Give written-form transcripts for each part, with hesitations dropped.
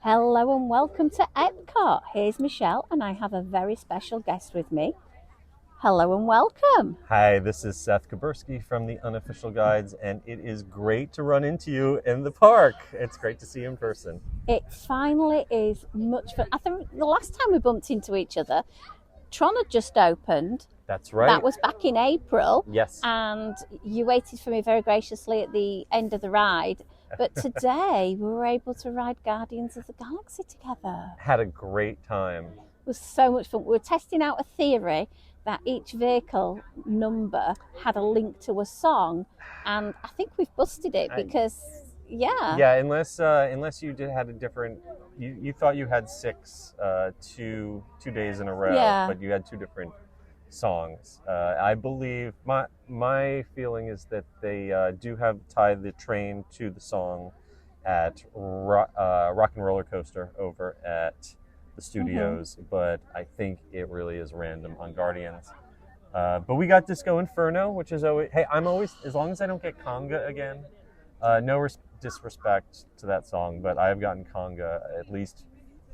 Hello and welcome to Epcot. Here's Michelle, and I have a very special guest with me. Hello and welcome. Hi, this is Seth Kaburski from the Unofficial Guides, and it is great to run into you in the park. It's great to see you in person. It finally is much fun. I think the last time we bumped into each other, Tron had just opened. That's right. That was back in April. Yes. And you waited for me very graciously at the end of the ride. But today we were able to ride Guardians of the Galaxy together. Had a great time. It was so much fun. We were testing out a theory that each vehicle number had a link to a song, and I think we've busted it because Yeah, unless you had a different, you thought you had six two days in a row, Yeah. but you had two different songs. I believe my feeling is that they do have tied the train to the song at Rock and Roller Coaster over at the studios, but I think it really is random on Guardians. But we got Disco Inferno, which is always, hey, I'm always, as long as I don't get conga again, no disrespect to that song, but I have gotten conga at least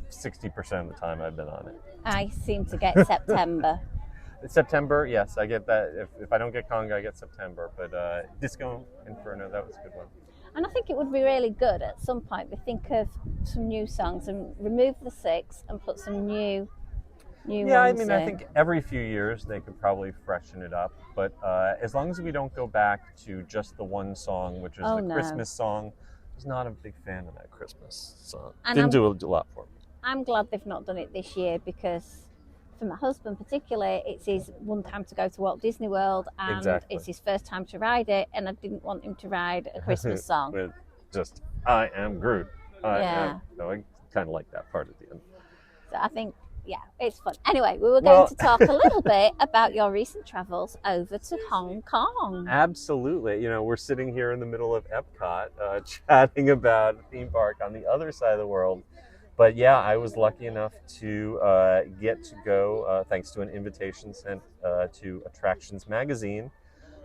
60% of the time I've been on it. I seem to get September. September, yes, I get that. If I don't get conga, I get September. But Disco Inferno, that was a good one. And I think it would be really good at some point we think of some new songs and remove the six and put some new Yeah, I ones mean, in. I think every few years they could probably freshen it up. But as long as we don't go back to just the one song, which is Oh, the no. Christmas song, I was not a big fan of that Christmas song. And Didn't do a lot for me. I'm glad they've not done it this year because for my husband particularly, it's his one time to go to Walt Disney World and Exactly. it's his first time to ride it, and I didn't want him to ride a Christmas song. With just, I am Groot. Yeah. No, I kind of like that part at the end. So I think, yeah, it's fun. Anyway, we were going to talk a little bit about your recent travels over to Hong Kong. Absolutely. You know, we're sitting here in the middle of Epcot chatting about a theme park on the other side of the world. But yeah, I was lucky enough to get to go, thanks to an invitation sent to Attractions Magazine,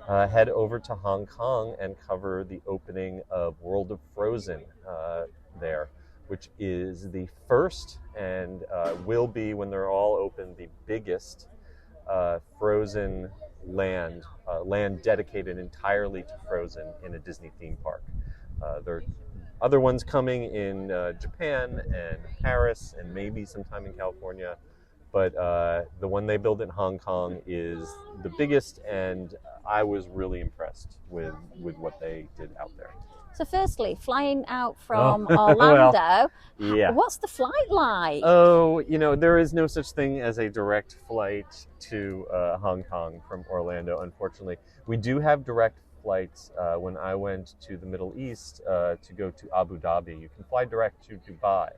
head over to Hong Kong and cover the opening of World of Frozen there, which is the first and will be, when they're all open, the biggest Frozen land dedicated entirely to Frozen in a Disney theme park. There are other ones coming in Japan and Paris and maybe sometime in California, but the one they built in Hong Kong is the biggest, and I was really impressed with what they did out there. So firstly, flying out from Orlando, Yeah. what's the flight like? Oh, you know, there is no such thing as a direct flight to Hong Kong from Orlando, unfortunately. We do have direct flights. When I went to the Middle East to go to Abu Dhabi, you can fly direct to Dubai.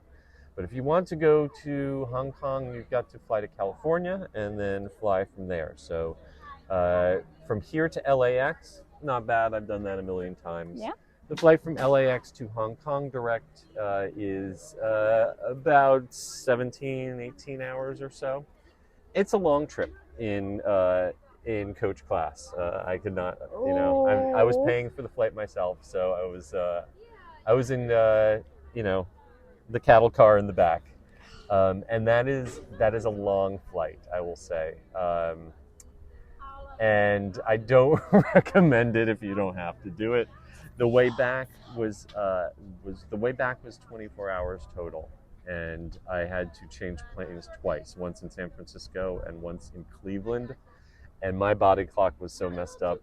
But if you want to go to Hong Kong, you've got to fly to California and then fly from there. So from here to LAX, not bad. I've done that a million times. Yeah. The flight from LAX to Hong Kong direct is about 17, 18 hours or so. It's a long trip in coach class. I could not, you know, I was paying for the flight myself, so I was in, you know, the cattle car in the back, and that is a long flight, I will say. And I don't recommend it if you don't have to do it. The way back was 24 hours total, and I had to change planes twice, once in San Francisco and once in Cleveland, and my body clock was so messed up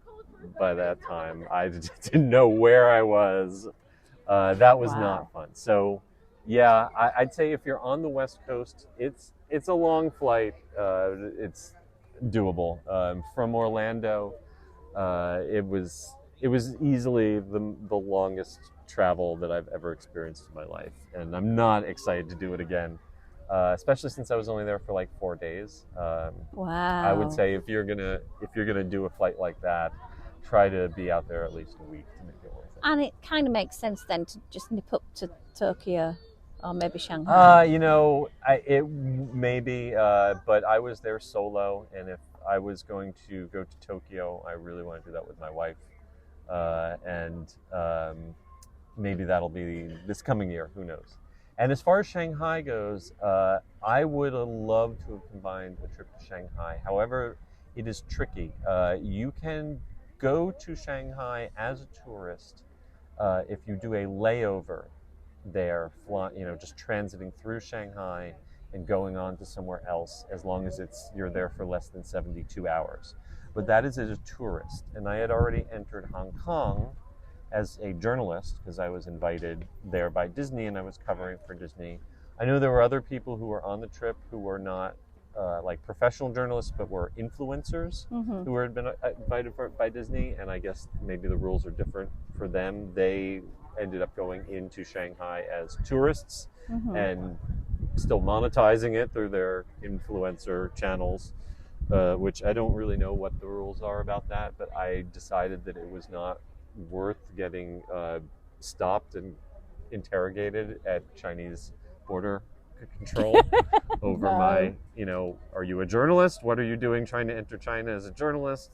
by that time. I didn't know where I was. That was not fun. So yeah, I'd say if you're on the West Coast, it's a long flight. It's doable. From Orlando, it was easily the longest travel that I've ever experienced in my life, and I'm not excited to do it again, especially since I was only there for like 4 days. Wow. I would say if you're gonna do a flight like that, try to be out there at least a week to make it worth it. And it kind of makes sense then to just nip up to Tokyo or maybe Shanghai. You know, it maybe, but I was there solo, and if I was going to go to Tokyo, I really want to do that with my wife. And maybe that'll be this coming year. Who knows? And as far as Shanghai goes, I would have loved to have combined a trip to Shanghai. However, it is tricky. You can go to Shanghai as a tourist if you do a layover there, just transiting through Shanghai and going on to somewhere else, as long as you're there for less than 72 hours. But that is as a tourist. And I had already entered Hong Kong as a journalist because I was invited there by Disney and I was covering for Disney. I know there were other people who were on the trip who were not like professional journalists, but were influencers who had been invited by Disney. And I guess maybe the rules are different for them. They ended up going into Shanghai as tourists and still monetizing it through their influencer channels, which I don't really know what the rules are about that, but I decided that it was not worth getting stopped and interrogated at Chinese border control over my, are you a journalist? What are you doing trying to enter China as a journalist?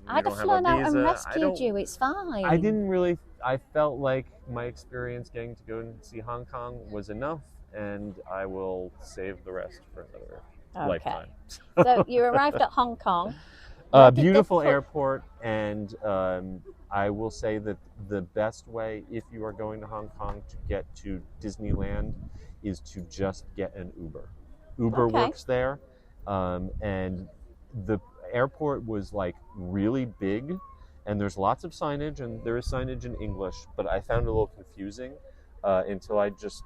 I'd have flown out and rescued you. It's fine. I felt like my experience getting to go and see Hong Kong was enough, and I will save the rest for another lifetime. So you arrived at Hong Kong. Beautiful airport, and I will say that the best way, if you are going to Hong Kong to get to Disneyland, is to just get an Uber. Uber works there, and the airport was like really big, and there's lots of signage, and there is signage in English, but I found it a little confusing until I just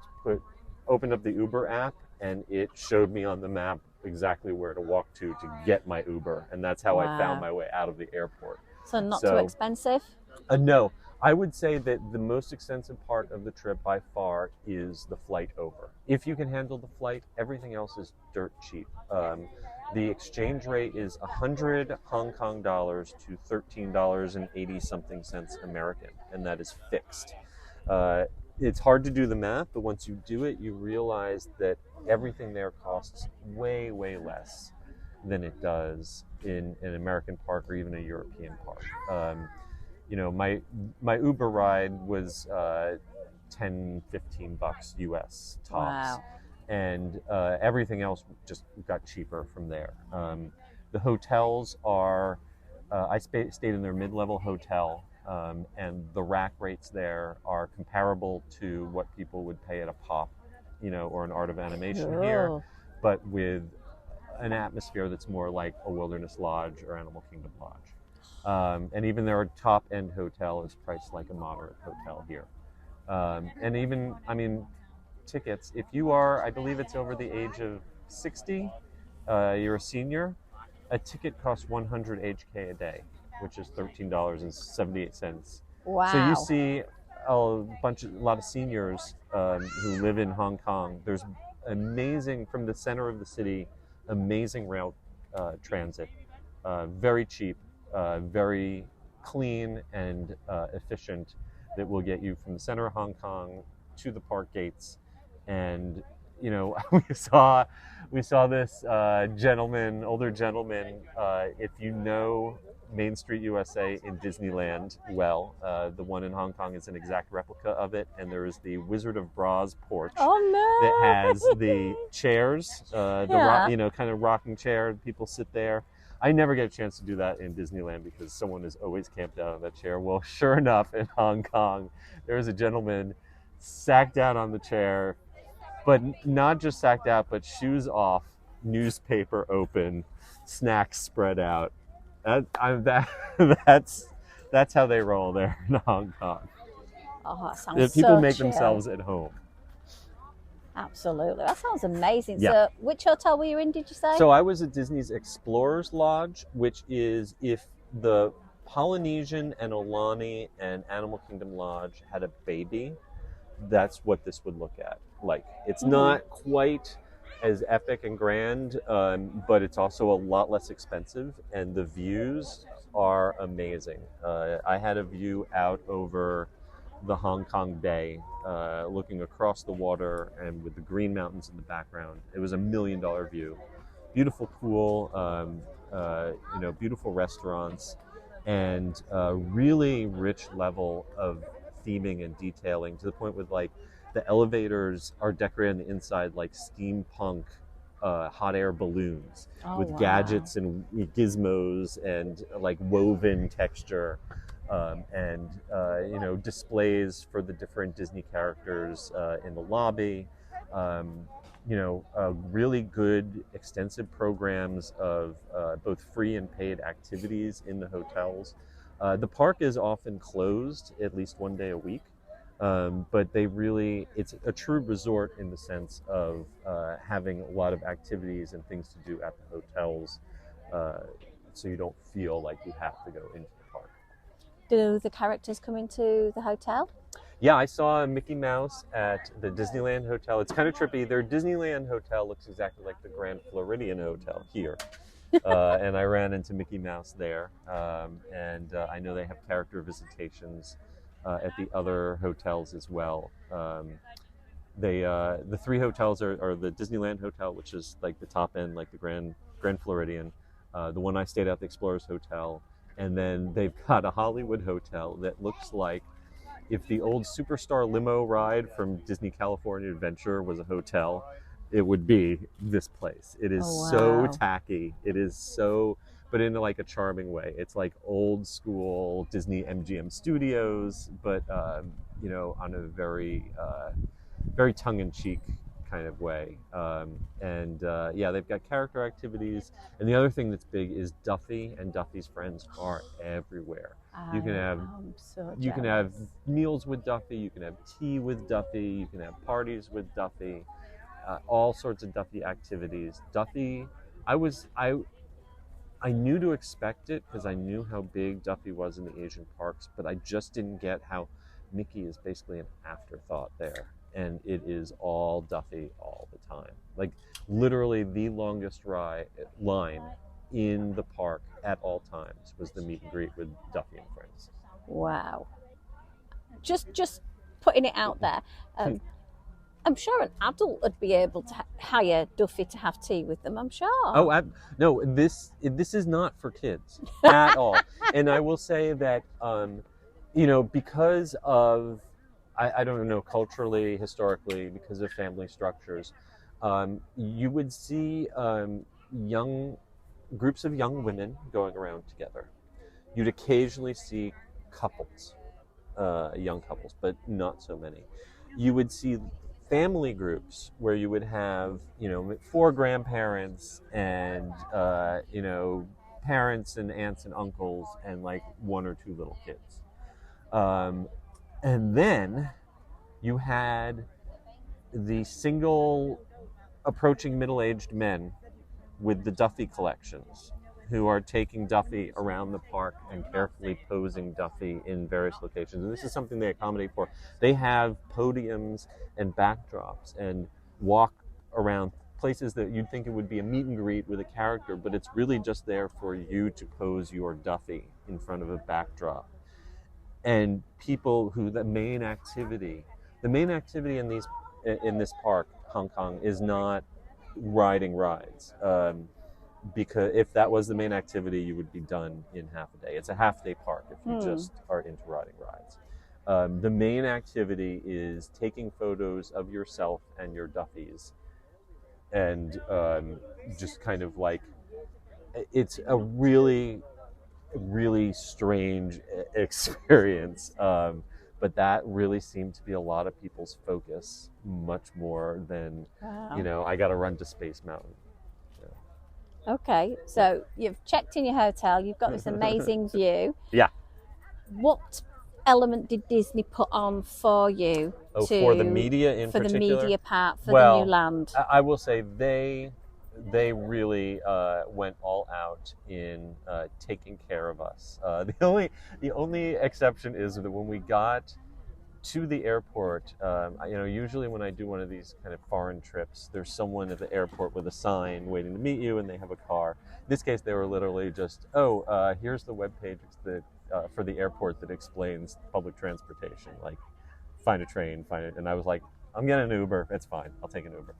opened up the Uber app, and it showed me on the map exactly where to walk to get my Uber, and that's how I found my way out of the airport. So not too expensive? No. I would say that the most expensive part of the trip by far is the flight over. If you can handle the flight, everything else is dirt cheap. The exchange rate is 100 Hong Kong dollars to $13.80 something cents American, and that is fixed. It's hard to do the math, but once you do it, you realize that everything there costs way, way less than it does in an American park or even a European park. My Uber ride was $10, $15 US tops. Wow. And everything else just got cheaper from there. The hotels are, I stayed in their mid-level hotel, and the rack rates there are comparable to what people would pay at a Pop, or an Art of Animation here, but with an atmosphere that's more like a Wilderness Lodge or Animal Kingdom Lodge. And even their top-end hotel is priced like a moderate hotel here. And even, tickets, if you are, I believe it's over the age of 60, you're a senior, a ticket costs 100 HK a day, which is $13.78. Wow. So you see a lot of seniors who live in Hong Kong. There's amazing, from the center of the city, amazing rail transit, very cheap, very clean and efficient, that will get you from the center of Hong Kong to the park gates. And we saw this older gentleman. If you know Main Street USA in Disneyland, the one in Hong Kong is an exact replica of it, and there is the Wizard of Braz porch that has the chairs, kind of rocking chair. People sit there. I never get a chance to do that in Disneyland because someone is always camped out on that chair. Well, sure enough, in Hong Kong, there was a gentleman sacked out on the chair, but not just sacked out, but shoes off, newspaper open, snacks spread out. That's how they roll there in Hong Kong. Oh, that sounds people make themselves at home. Absolutely. That sounds amazing. Yeah. So which hotel were you in, did you say? So I was at Disney's Explorers Lodge, which is if the Polynesian and Aulani and Animal Kingdom Lodge had a baby, that's what this would look at. Like, it's not quite as epic and grand, but it's also a lot less expensive, and the views are amazing. I had a view out over the Hong Kong Bay, looking across the water and with the Green Mountains in the background. It was $1 million view. Beautiful pool, beautiful restaurants, and really rich level of theming and detailing, to the point with The elevators are decorated on the inside like steampunk hot air balloons with gadgets and gizmos and like woven texture, and displays for the different Disney characters in the lobby. Really good extensive programs of both free and paid activities in the hotels. The park is often closed at least one day a week. But it's a true resort in the sense of having a lot of activities and things to do at the hotels, so you don't feel like you have to go into the park. Do the characters come into the hotel? Yeah, I saw Mickey Mouse at the Disneyland Hotel. It's kind of trippy. Their Disneyland Hotel looks exactly like the Grand Floridian Hotel here. And I ran into Mickey Mouse there. And I know they have character visitations at the other hotels as well. The three hotels are the Disneyland Hotel, which is like the top end, like the Grand Floridian. The one I stayed at, the Explorers Hotel. And then they've got a Hollywood Hotel that looks like if the old Superstar limo ride from Disney California Adventure was a hotel, it would be this place. It is so tacky. It is so, but in like a charming way. It's like old school Disney MGM Studios, but on a very, very tongue-in-cheek kind of way. They've got character activities. And the other thing that's big is Duffy and Duffy's friends are everywhere. You can have meals with Duffy, you can have tea with Duffy, you can have parties with Duffy, all sorts of Duffy activities. Duffy, I knew to expect it because I knew how big Duffy was in the Asian parks, but I just didn't get how Mickey is basically an afterthought there. And it is all Duffy all the time. Like literally the longest line in the park at all times was the meet and greet with Duffy and friends. Wow. Just putting it out there. I'm sure an adult would be able to hire Duffy to have tea with them, I'm sure. Oh, no, this is not for kids at all. And I will say that, because of, I don't know, culturally, historically, because of family structures, you would see groups of young women going around together. You'd occasionally see couples, young couples, but not so many. You would see family groups where you would have, 4 grandparents and, parents and aunts and uncles and like 1 or 2 little kids. And then you had the single approaching middle-aged men with the Duffy collections who are taking Duffy around the park and carefully posing Duffy in various locations. And this is something they accommodate for. They have podiums and backdrops and walk around places that you'd think it would be a meet and greet with a character, but it's really just there for you to pose your Duffy in front of a backdrop. And people who the main activity in this park, Hong Kong, is not riding rides. Because if that was the main activity, you would be done in half a day. It's a half-day park if you just are into riding rides. The main activity is taking photos of yourself and your Duffies, and just kind of like, it's a really, really strange experience. But that really seemed to be a lot of people's focus, much more than, I got to run to Space Mountain. Okay, so you've checked in your hotel, you've got this amazing view. Yeah. What element did Disney put on for you? For the media in particular? For the media part, for the new land? I will say they really went all out in taking care of us. The only exception is that when we got to the airport, usually when I do one of these kind of foreign trips, there's someone at the airport with a sign waiting to meet you, and they have a car. In this case, they were literally just, here's the webpage for the airport that explains public transportation, like find a train, and I was like, I'm getting an Uber, it's fine, I'll take an Uber.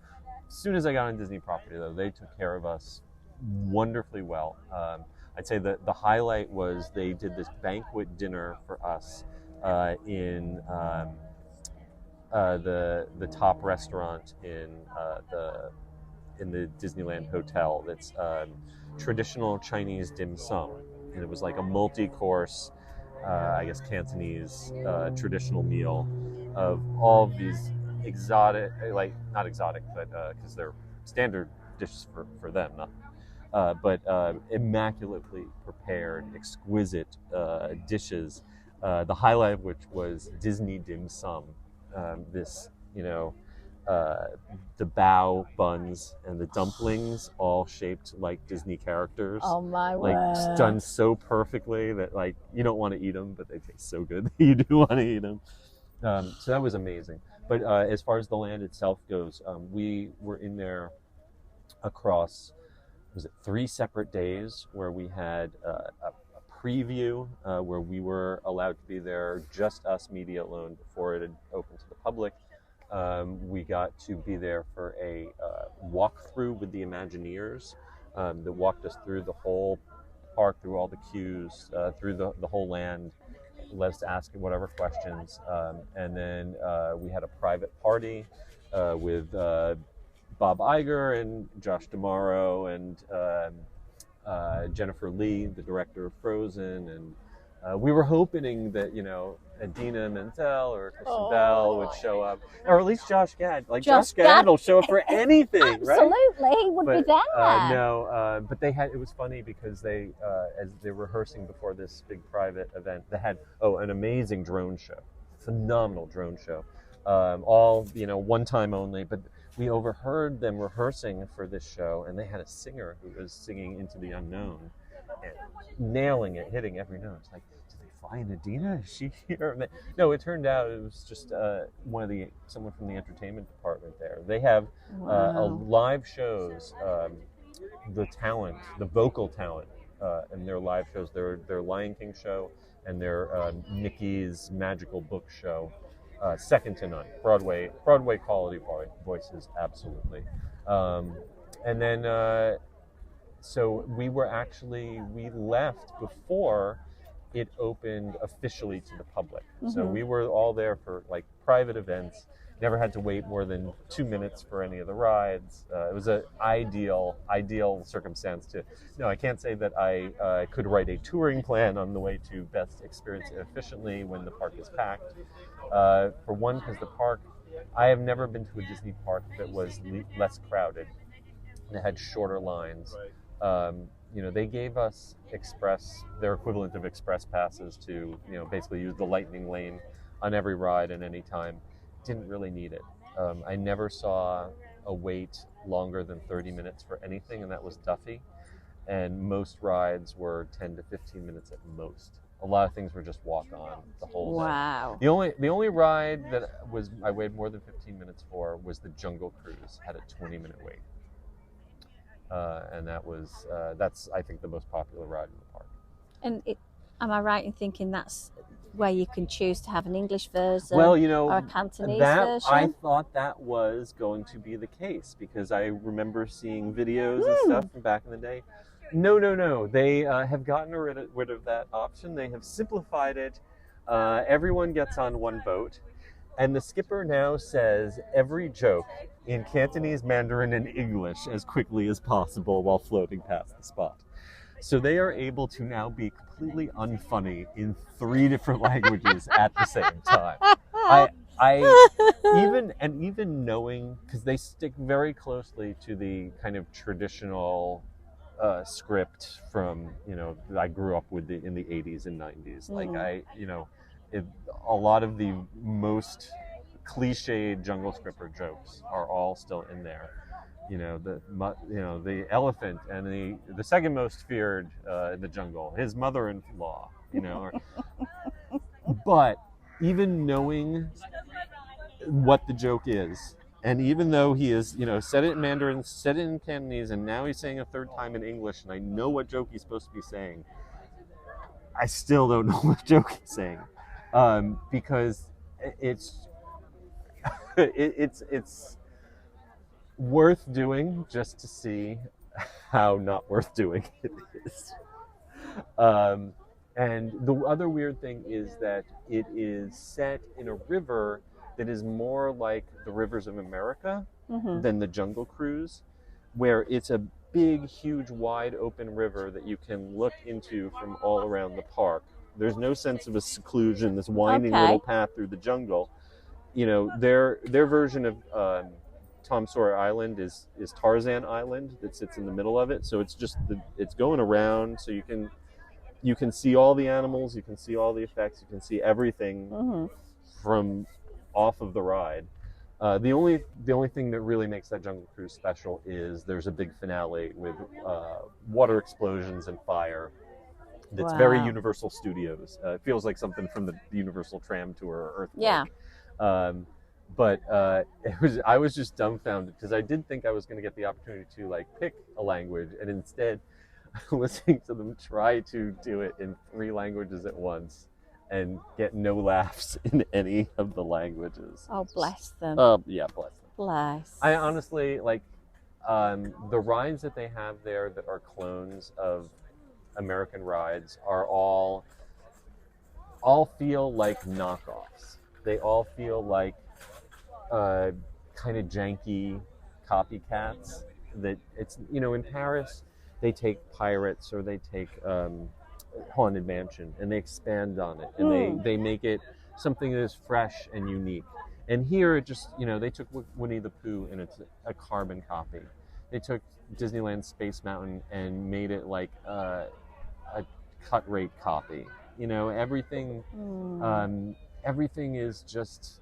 As soon as I got on Disney property, though, they took care of us wonderfully well. I'd say that the highlight was they did this banquet dinner for us in the top restaurant in the Disneyland hotel. That's traditional Chinese dim sum, and it was like a multi-course, I guess Cantonese traditional meal of all of these exotic, like not exotic, but because they're standard dishes for them, not, but immaculately prepared, exquisite dishes. The highlight of which was Disney dim sum. This, the bao buns and the dumplings, all shaped like Disney characters. Oh my like word! Done so perfectly that like you don't want to eat them, but they taste so good that you do want to eat them. So that was amazing. But as far as the land itself goes, we were in there across, was it 3 separate days where we had a preview where we were allowed to be there, just us, media alone, before it had opened to the public. We got to be there for a walkthrough with the Imagineers that walked us through the whole park, through all the queues, through the whole land, let us ask whatever questions. And then we had a private party with Bob Iger and Josh D'Amaro and Jennifer Lee, the director of Frozen, and we were hoping that Idina Menzel or Kristen Bell would show up, or at least Josh Gad. Josh Gad will show up for anything, right? Absolutely, he would be there. No, but it was funny because they, as they were rehearsing before this big private event, they had an amazing drone show, phenomenal drone show, all one time only, but. We overheard them rehearsing for this show, and they had a singer who was singing Into the Unknown, and nailing it, hitting every note. It's like, did they fly in Idina? Is she here? No, it turned out it was just someone from the entertainment department there. They have live shows, the vocal talent, and their live shows, their Lion King show and their Mickey's Magical Book show. Second to none. Broadway quality voices, absolutely. And then, so we left before it opened officially to the public. Mm-hmm. So we were all there for like private events. Never had to wait more than 2 minutes for any of the rides. It was an ideal circumstance to. No, I can't say that I could write a touring plan on the way to best experience it efficiently when the park is packed. For one, because the park, I have never been to a Disney park that was less crowded. It had shorter lines. They gave us their equivalent of express passes to, basically use the lightning lane on every ride at any time. Didn't really need it. I never saw a wait longer than 30 minutes for anything, and that was Duffy. And most rides were 10 to 15 minutes at most. A lot of things were just walk on the whole day. Wow. The only ride that I waited more than 15 minutes for was the Jungle Cruise. Had a 20-minute wait. And that's I think the most popular ride in the park. And am I right in thinking that's where you can choose to have an English version or a Cantonese version? I thought that was going to be the case because I remember seeing videos and stuff from back in the day. No. They have gotten rid of that option. They have simplified it. Everyone gets on one boat. And the skipper now says every joke in Cantonese, Mandarin, and English as quickly as possible while floating past the spot. So they are able to now be completely unfunny in 3 different languages at the same time. Even knowing, because they stick very closely to the kind of traditional script from, I grew up with in the 80s and 90s. Like a lot of the most cliched Jungle Skipper jokes are all still in there. The elephant and the second most feared in the jungle, his mother-in-law, But even knowing what the joke is, and even though he is, said it in Mandarin, said it in Cantonese, and now he's saying a third time in English, and I know what joke he's supposed to be saying, I still don't know what joke he's saying, because it's worth doing just to see how not worth doing it is. And the other weird thing is that it is set in a river that is more like the Rivers of America Mm-hmm. than the Jungle Cruise, where it's a big, huge, wide open river that you can look into from all around the park. There's no sense of a seclusion, this winding Okay. little path through the jungle. You know, their version of Tom Sawyer Island is Tarzan Island that sits in the middle of it. So it's just it's going around, so you can see all the animals, you can see all the effects, you can see everything Mm-hmm. from off of the ride. The only thing that really makes that Jungle Cruise special is there's a big finale with water explosions and fire. That's very Wow. Universal Studios. It feels like something from the Universal Tram Tour or Earthquake. Yeah. But I was just dumbfounded because I did think I was going to get the opportunity to like pick a language, and instead, listening to them try to do it in 3 languages at once and get no laughs in any of the languages. Oh, bless them. Yeah, bless them. Bless. I honestly like the rides that they have there that are clones of American rides are all feel like knockoffs. They all feel like kind of janky copycats. That it's, you know, in Paris they take Pirates or they take Haunted Mansion and they expand on it and they make it something that is fresh and unique. And here it just, you know, they took Winnie the Pooh and it's a carbon copy. They took Disneyland Space Mountain and made it like a cut rate copy. You know, everything everything is just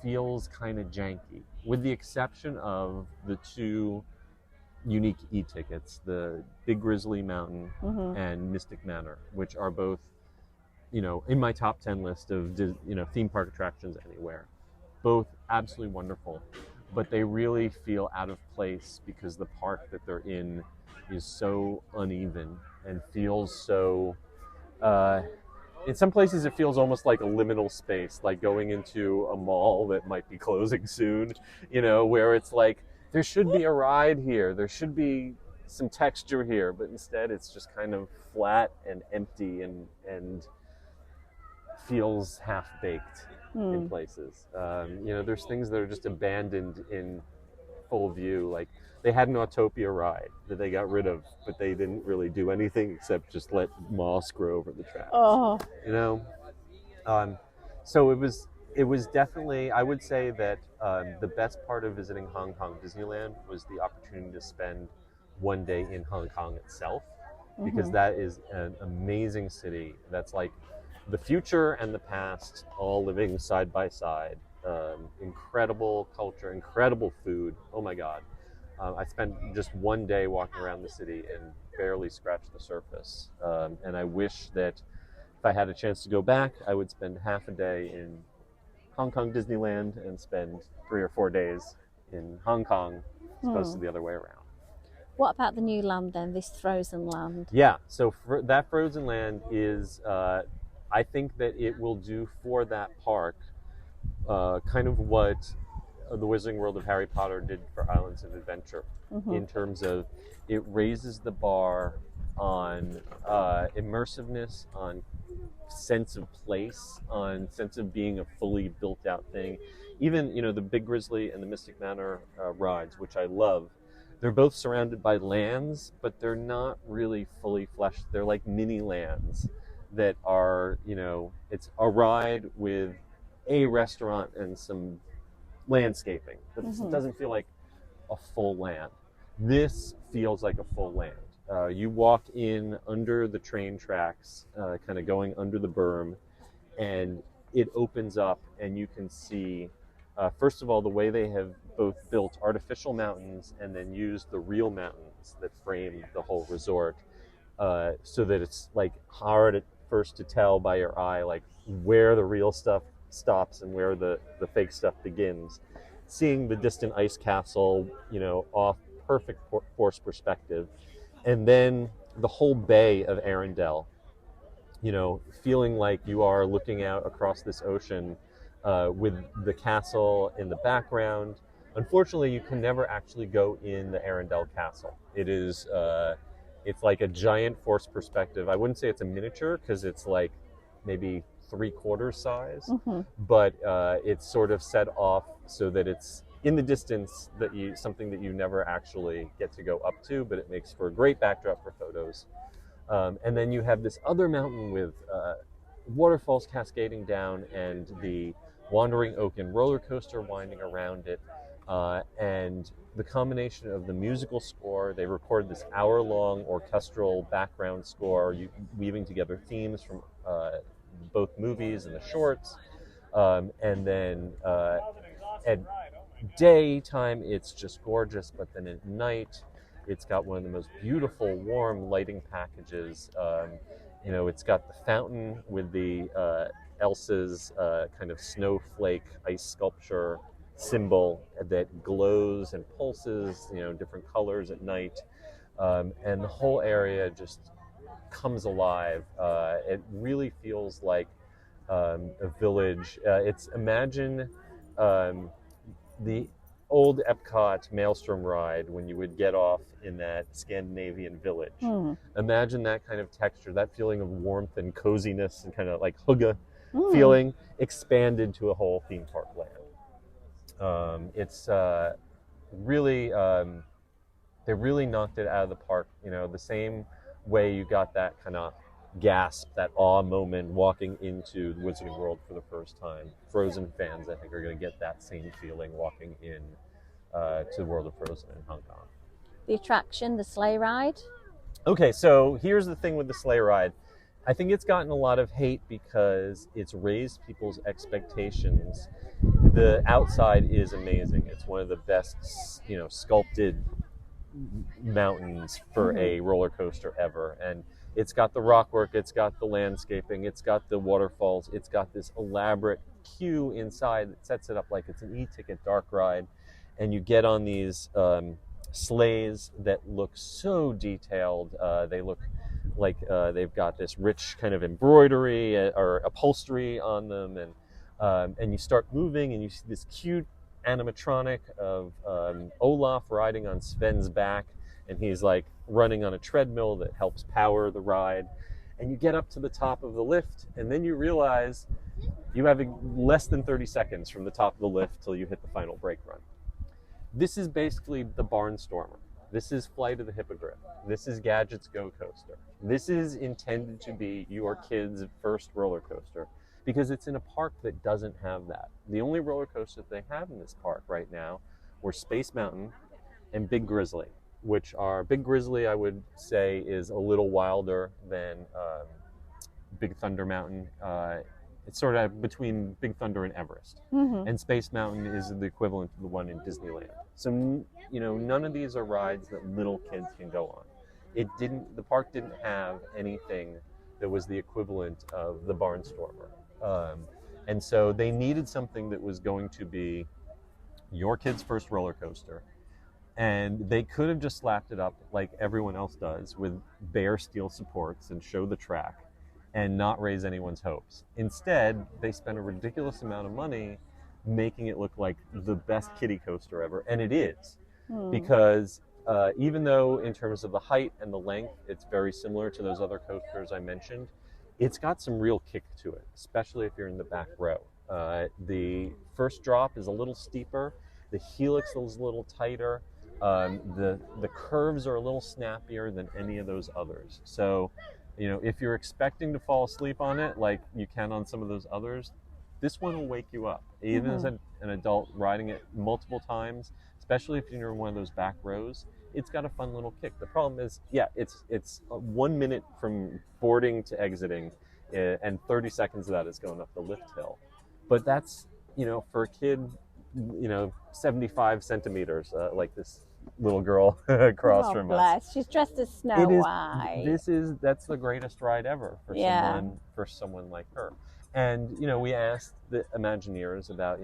feels kind of janky, with the exception of the 2 unique e-tickets, the Big Grizzly Mountain and Mystic Manor, which are both, you know, in my top 10 list of, you know, theme park attractions anywhere. Both absolutely wonderful, but they really feel out of place because the park that they're in is so uneven and feels so in some places it feels almost like a liminal space, like going into a mall that might be closing soon, you know, where it's like there should be a ride here, there should be some texture here, but instead it's just kind of flat and empty and feels half-baked in places. You know, there's things that are just abandoned in full view. Like they had an Autopia ride that they got rid of, but they didn't really do anything except just let moss grow over the tracks. Oh. You know, so it was definitely, I would say that the best part of visiting Hong Kong Disneyland was the opportunity to spend one day in Hong Kong itself, because that is an amazing city that's like the future and the past all living side by side. Incredible culture, incredible food. Oh my God. I spent just one day walking around the city and barely scratched the surface. And I wish that if I had a chance to go back, I would spend half a day in Hong Kong Disneyland and spend 3 or 4 days in Hong Kong, as opposed to the other way around. What about the new land then, this Frozen Land? Yeah, so that Frozen Land is, I think that it will do for that park kind of what the Wizarding World of Harry Potter did for Islands of Adventure, in terms of it raises the bar on immersiveness, on sense of place, on sense of being a fully built out thing. Even, you know, the Big Grizzly and the Mystic Manor rides, which I love, they're both surrounded by lands, but they're not really fully fleshed. They're like mini lands that are, you know, it's a ride with a restaurant and some landscaping, but it doesn't feel like a full land. This feels like a full land. You walk in under the train tracks, kind of going under the berm, and it opens up and you can see, first of all, the way they have both built artificial mountains and then used the real mountains that frame the whole resort, so that it's like hard at first to tell by your eye like where the real stuff stops and where the fake stuff begins. Seeing the distant ice castle, you know, off perfect force perspective, and then the whole bay of Arendelle, you know, feeling like you are looking out across this ocean with the castle in the background. Unfortunately, you can never actually go in the Arendelle Castle. It is, it's like a giant force perspective. I wouldn't say it's a miniature because it's like maybe 3/4 size, Mm-hmm. but it's sort of set off so that it's in the distance, that something that you never actually get to go up to, but it makes for a great backdrop for photos. And then you have this other mountain with waterfalls cascading down and the Wandering Oaken roller coaster winding around it. And the combination of the musical score, they recorded this hour-long orchestral background score, weaving together themes from both movies and the shorts. And then at daytime, it's just gorgeous, but then at night, it's got one of the most beautiful, warm lighting packages. It's got the fountain with the Elsa's kind of snowflake ice sculpture symbol that glows and pulses, different colors at night. And the whole area just comes alive. It really feels like a village. Imagine the old Epcot Maelstrom ride when you would get off in that Scandinavian village. Imagine that kind of texture, that feeling of warmth and coziness and kind of like hygge feeling expanded to a whole theme park land. It's really, they really knocked it out of the park. The same way you got that kind of gasp, that awe moment walking into the Wizarding World for the first time. Frozen fans, I think, are going to get that same feeling walking in to the world of Frozen in Hong Kong. The attraction, the sleigh ride. Okay, so here's the thing with the sleigh ride. I think it's gotten a lot of hate because it's raised people's expectations. The outside is amazing. It's one of the best, sculpted mountains for a roller coaster ever. And it's got the rock work, it's got the landscaping, it's got the waterfalls, it's got this elaborate queue inside that sets it up like it's an e-ticket dark ride. And you get on these sleighs that look so detailed. They look like they've got this rich kind of embroidery or upholstery on them. And you start moving and you see this cute animatronic of Olaf riding on Sven's back. And he's like running on a treadmill that helps power the ride. And you get up to the top of the lift, and then you realize you have less than 30 seconds from the top of the lift till you hit the final brake run. This is basically the Barnstormer. This is Flight of the Hippogriff. This is Gadget's Go Coaster. This is intended to be your kid's first roller coaster because it's in a park that doesn't have that. The only roller coaster that they have in this park right now were Space Mountain and Big Grizzly, which are, Big Grizzly, I would say, is a little wilder than Big Thunder Mountain. It's sort of between Big Thunder and Everest. And Space Mountain is the equivalent to the one in Disneyland. So, none of these are rides that little kids can go on. The park didn't have anything that was the equivalent of the Barnstormer. And so they needed something that was going to be your kid's first roller coaster. And they could have just slapped it up like everyone else does with bare steel supports and show the track and not raise anyone's hopes. Instead, they spent a ridiculous amount of money making it look like the best kiddie coaster ever. And it is, because even though in terms of the height and the length, it's very similar to those other coasters I mentioned, it's got some real kick to it, especially if you're in the back row. The first drop is a little steeper. The helix is a little tighter. The curves are a little snappier than any of those others. So, if you're expecting to fall asleep on it, like you can on some of those others, this one will wake you up. Even as an adult riding it multiple times, especially if you're in one of those back rows, it's got a fun little kick. The problem is, it's 1 minute from boarding to exiting, and 30 seconds of that is going up the lift hill. But that's, for a kid, 75 centimeters, like this little girl across from us. She's dressed as Snow White. That's the greatest ride ever for someone like her. And we asked the Imagineers about,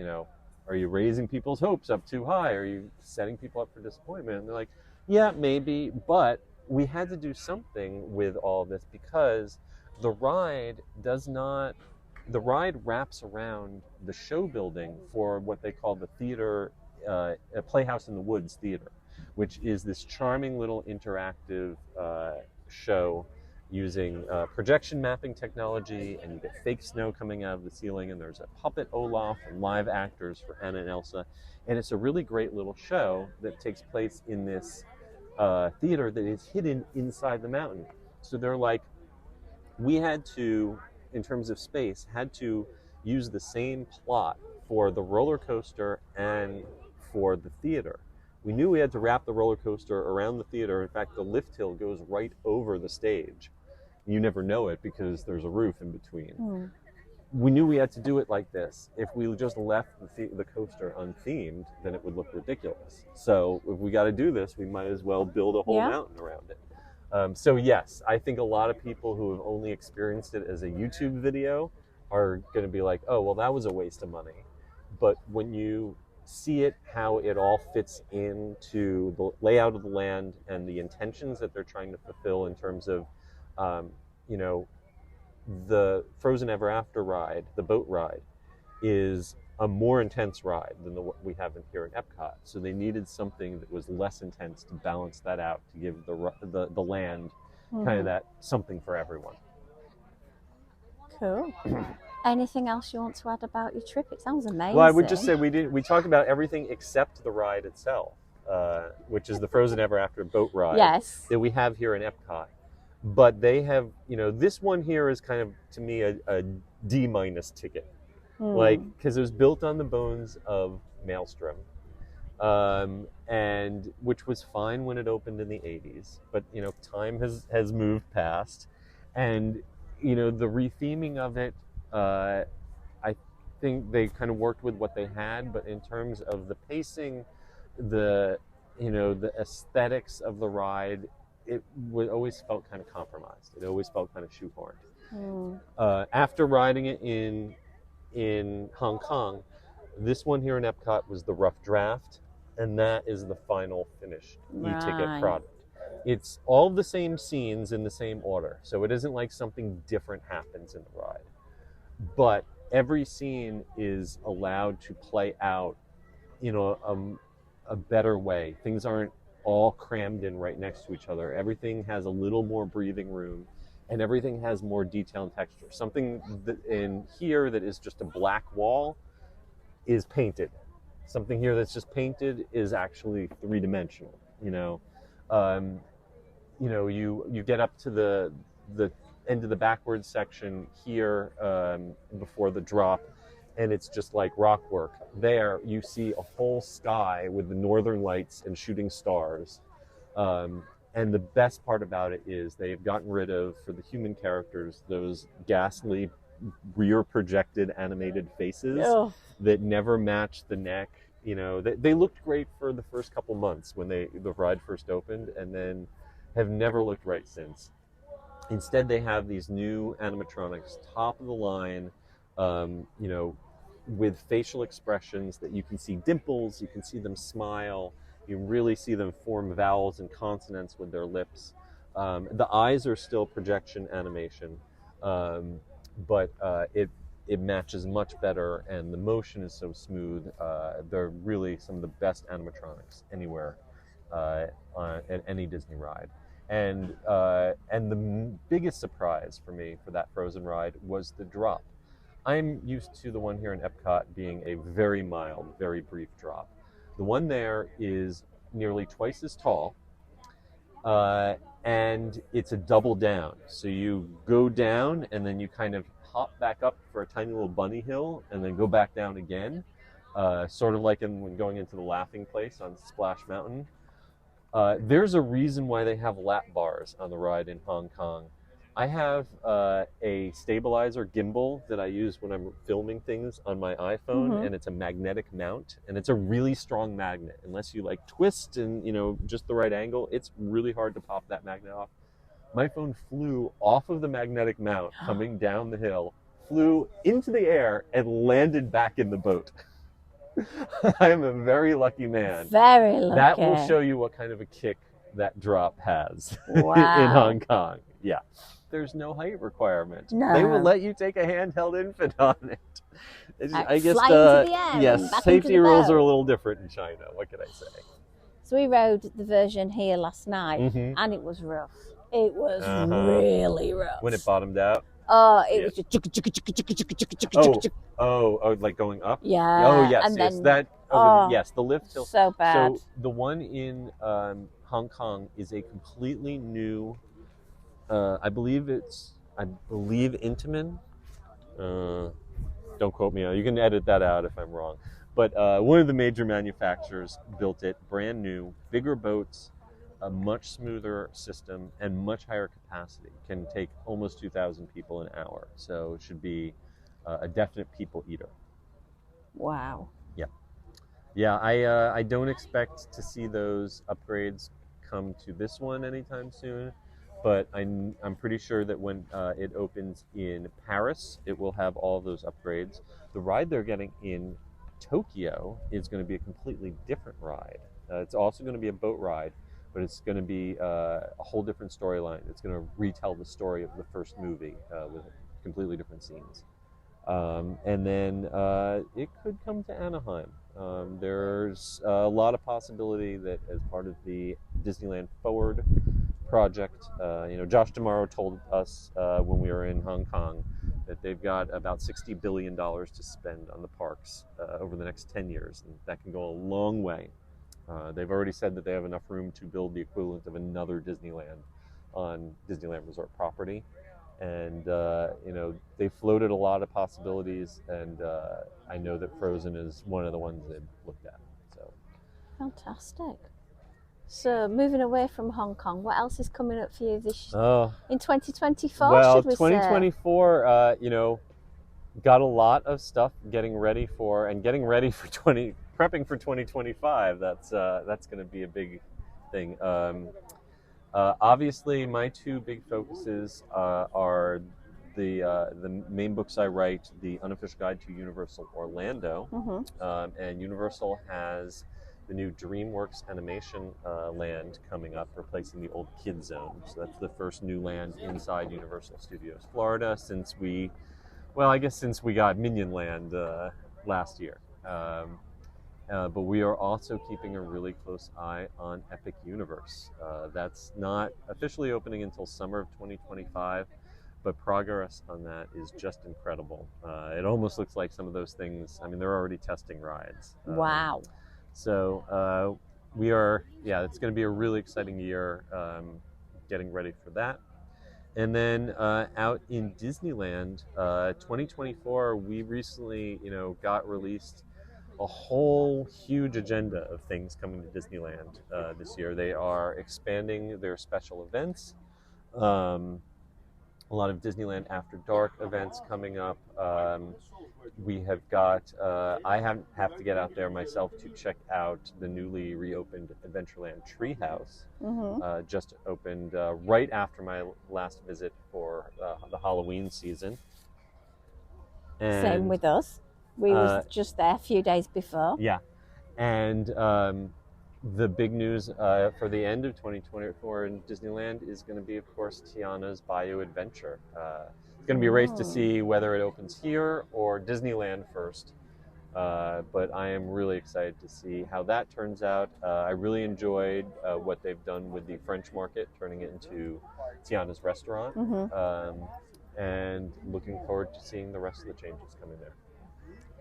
are you raising people's hopes up too high? Are you setting people up for disappointment? And they're like, yeah, maybe, but we had to do something with all of this because the ride wraps around the show building for what they call the theater, Playhouse in the Woods Theater, which is this charming little interactive show. using projection mapping technology, and you get fake snow coming out of the ceiling, and there's a puppet Olaf and live actors for Anna and Elsa. And it's a really great little show that takes place in this theater that is hidden inside the mountain. So they're like, we had to, in terms of space, had to use the same plot for the roller coaster and for the theater. We knew we had to wrap the roller coaster around the theater. In fact, the lift hill goes right over the stage. You never know it because there's a roof in between. We knew we had to do it like this. If we just left the coaster unthemed, then it would look ridiculous. So if we got to do this, we might as well build a whole mountain around it. So yes, I think a lot of people who have only experienced it as a YouTube video are going to be like, oh, well, that was a waste of money. But when you see it, how it all fits into the layout of the land and the intentions that they're trying to fulfill in terms of, you know, the Frozen Ever After ride, the boat ride, is a more intense ride than what we have in here in Epcot. So they needed something that was less intense to balance that out, to give the land kind of that something for everyone. Cool. Anything else you want to add about your trip? It sounds amazing. Well, I would just say we talked about everything except the ride itself, which is the Frozen Ever After boat ride that we have here in Epcot. But they have, you know, this one here is kind of, to me, a D- ticket. Like, because it was built on the bones of Maelstrom, and which was fine when it opened in the 80s. But, you know, time has moved past. And, you know, the retheming of it, I think they kind of worked with what they had, but in terms of the pacing, the aesthetics of the ride, it always felt kind of compromised. It always felt kind of shoehorned. After riding it in Hong Kong, this one here in Epcot was the rough draft, and that is the final finished e-ticket product. It's all the same scenes in the same order, so it isn't like something different happens in the ride. But every scene is allowed to play out, you know, a better way. Things aren't all crammed in right next to each other. Everything has a little more breathing room, and everything has more detail and texture. Something that in here that is just a black wall is painted. Something here that's just painted is actually three-dimensional. You get up to the end of the backwards section here before the drop, and it's just like rock work. There you see a whole sky with the northern lights and shooting stars. And the best part about it is they've gotten rid of, for the human characters, those ghastly rear projected animated faces that never match the neck. You know, they looked great for the first couple months when the ride first opened, and then have never looked right since. Instead, they have these new animatronics, top of the line, with facial expressions that you can see dimples, you can see them smile, you really see them form vowels and consonants with their lips. The eyes are still projection animation, but it matches much better, and the motion is so smooth. They're really some of the best animatronics anywhere at any Disney ride. And the biggest surprise for me for that Frozen ride was the drop. I'm used to the one here in Epcot being a very mild, very brief drop. The one there is nearly twice as tall, and it's a double down. So you go down, and then you kind of hop back up for a tiny little bunny hill, and then go back down again, sort of like when going into the Laughing Place on Splash Mountain. There's a reason why they have lap bars on the ride in Hong Kong. I have a stabilizer gimbal that I use when I'm filming things on my iPhone, and it's a magnetic mount, and it's a really strong magnet. Unless you like twist and, just the right angle, it's really hard to pop that magnet off. My phone flew off of the magnetic mount coming down the hill, flew into the air, and landed back in the boat. I am a very lucky man. Very lucky. That will show you what kind of a kick that drop has in Hong Kong. Yeah. There's no height requirement. No. They will let you take a handheld infant on it. I guess fly into the air, yes, safety rules are a little different in China. What can I say? So we rode the version here last night, and it was rough. It was really rough. When it bottomed out. It was just like going up. Yeah. Oh yes, and yes. then, That. Yes, the lift hill. So bad. So the one in Hong Kong is a completely new. I believe Intamin. Don't quote me. You can edit that out if I'm wrong. But one of the major manufacturers built it, brand new, bigger boats, a much smoother system, and much higher capacity. Can take almost 2,000 people an hour. So it should be a definite people eater. Wow. Yeah. I don't expect to see those upgrades come to this one anytime soon. But I'm pretty sure that when it opens in Paris, it will have all those upgrades. The ride they're getting in Tokyo is going to be a completely different ride. It's also going to be a boat ride, but it's going to be a whole different storyline. It's going to retell the story of the first movie with completely different scenes. And then it could come to Anaheim. There's a lot of possibility that as part of the Disneyland Forward project, Josh D'Amaro told us when we were in Hong Kong that they've got about $60 billion to spend on the parks over the next 10 years, and that can go a long way. They've already said that they have enough room to build the equivalent of another Disneyland on Disneyland Resort property. And, they floated a lot of possibilities, and I know that Frozen is one of the ones they've looked at. So fantastic. So, moving away from Hong Kong, what else is coming up for you in 2024? Well, should we 2024, got a lot of stuff getting ready for 2025. That's going to be a big thing. Obviously, my two big focuses are the main books I write, The Unofficial Guide to Universal Orlando, and Universal has the new DreamWorks animation land coming up, replacing the old Kid Zone. So that's the first new land inside Universal Studios Florida since we got Minion Land last year. But we are also keeping a really close eye on Epic Universe. That's not officially opening until summer of 2025, but progress on that is just incredible. It almost looks like some of those things, they're already testing rides. Wow. So it's going to be a really exciting year getting ready for that. And then out in Disneyland, 2024, we recently, got released a whole huge agenda of things coming to Disneyland this year. They are expanding their special events. A lot of Disneyland After Dark events coming up. We have got, I have to get out there myself to check out the newly reopened Adventureland Treehouse. Just opened right after my last visit for the Halloween season. And, same with us. We was just there a few days before. Yeah. And the big news for the end of 2024 in Disneyland is going to be, of course, Tiana's Bayou Adventure. It's going to be a race to see whether it opens here or Disneyland first. But I am really excited to see how that turns out. I really enjoyed what they've done with the French market, turning it into Tiana's restaurant. And looking forward to seeing the rest of the changes coming there.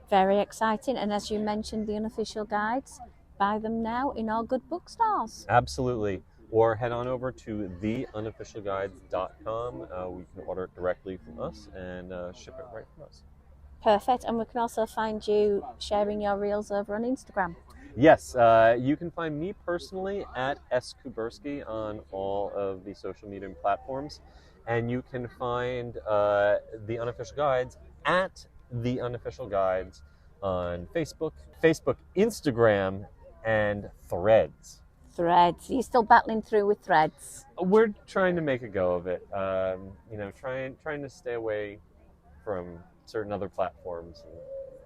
Very exciting. And as you mentioned, the unofficial guides, buy them now in all good bookstores. Absolutely. Or head on over to theunofficialguides.com. We can order it directly from us and ship it right from us. Perfect. And we can also find you sharing your reels over on Instagram. Yes, you can find me personally at S. on all of the social media platforms. And you can find the Unofficial Guides at the Unofficial Guides on Facebook, Instagram, and Threads. Threads. Are you still battling through with Threads? We're trying to make a go of it. Trying to stay away from certain other platforms and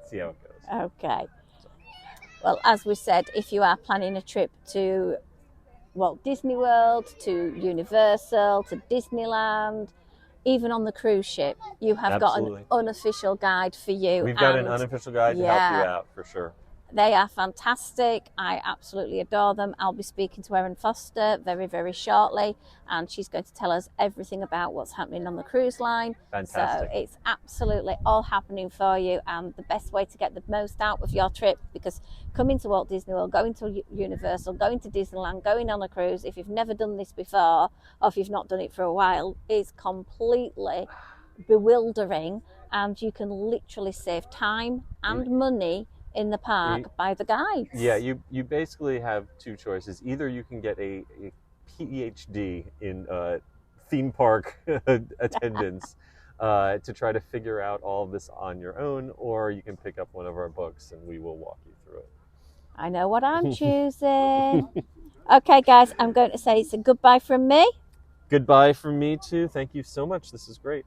see how it goes. Okay. Well, as we said, if you are planning a trip to Walt Disney World, to Universal, to Disneyland, even on the cruise ship, you have got an unofficial guide for you. We've got an unofficial guide to help you out, for sure. They are fantastic. I absolutely adore them. I'll be speaking to Erin Foster very, very shortly, and she's going to tell us everything about what's happening on the cruise line. Fantastic. So it's absolutely all happening for you, and the best way to get the most out of your trip, because coming to Walt Disney World, going to Universal, going to Disneyland, going on a cruise, if you've never done this before, or if you've not done it for a while, is completely bewildering, and you can literally save time and money in the park by the guides. Yeah, you basically have two choices. Either you can get a PhD in theme park attendance to try to figure out all of this on your own, or you can pick up one of our books and we will walk you through it. I know what I'm choosing. Okay, guys, I'm going to say it's a goodbye from me. Goodbye from me too. Thank you so much. This is great.